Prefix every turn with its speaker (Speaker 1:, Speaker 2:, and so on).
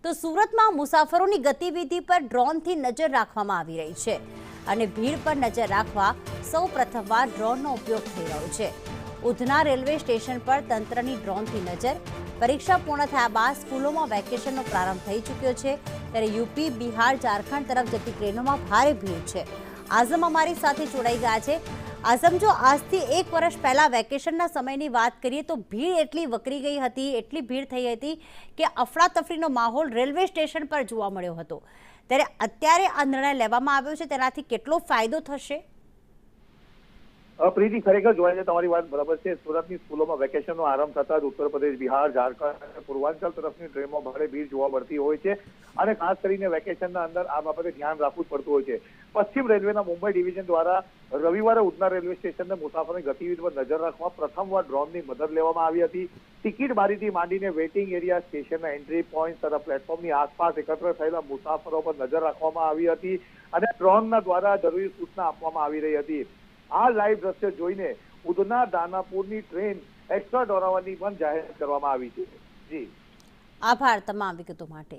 Speaker 1: તો સુરતમાં મુસાફરોની ગતિવિધિ પર ડ્રોનથી નજર રાખવામાં આવી રહી છે અને ભીડ પર નજર રાખવા સૌ પ્રથમવાર ડ્રોનનો ઉપયોગ થઈ રહ્યો છે। ઉધના રેલવે સ્ટેશન પર તંત્રની ડ્રોનથી નજર। પરીક્ષા પૂર્ણ થયા બાદ સ્કૂલોમાં વેકેશનનો પ્રારંભ થઈ ચૂક્યો છે, ત્યારે યુપી, બિહાર, ઝારખંડ તરફ જતી ટ્રેનોમાં ભારે ભીડ છે। આઝમ અમારી સાથે જોડાઈ ગયા છે। આઝમ, જો આજથી 1 વર્ષ પહેલા વેકેશનના સમયની વાત કરીએ તો ભીડ એટલી વકરી ગઈ હતી, એટલી ભીડ થઈ હતી કે અફરાતફરીનો માહોલ રેલવે સ્ટેશન પર જોવા મળ્યો હતો, ત્યારે અત્યારે આ નિર્ણય લેવામાં આવ્યો છે, તેનાથી કેટલો ફાયદો થશે?
Speaker 2: પ્રીતિ, ખરેખર જોવા જાય તમારી વાત બરાબર છે। સુરતની સ્કૂલોમાં વેકેશનનો આરંભ થતા જ ઉત્તર પ્રદેશ, બિહાર, ઝારખંડ અને પૂર્વાંચલ તરફની ટ્રેનમાં ભારે ભીડ જોવા મળતી હોય છે અને ખાસ કરીને વેકેશનના અંદર આ બાબતે ધ્યાન રાખવું જ પડતું હોય છે। પશ્ચિમ રેલવેના મુંબઈ ડિવિઝન દ્વારા રવિવારે ઉધના રેલવે સ્ટેશનને મુસાફરોની ગતિવિધિ પર નજર રાખવા પ્રથમવાર ડ્રોનની મદદ લેવામાં આવી હતી। ટિકિટ બારીથી માંડીને વેઇટિંગ એરિયા, સ્ટેશનના એન્ટ્રી પોઈન્ટ તથા પ્લેટફોર્મની આસપાસ એકત્ર થયેલા મુસાફરો પર નજર રાખવામાં આવી હતી અને ડ્રોનના દ્વારા જરૂરી સૂચના આપવામાં આવી રહી હતી। આ લાઈવ દ્રશ્ય જોઈને ઉધના દાનાપુરની ટ્રેન એક્સ્ટ્રા દોડાવવાની પણ જાહેરાત કરવામાં આવી છે। જી,
Speaker 1: આભાર તમામ વિગતો માટે।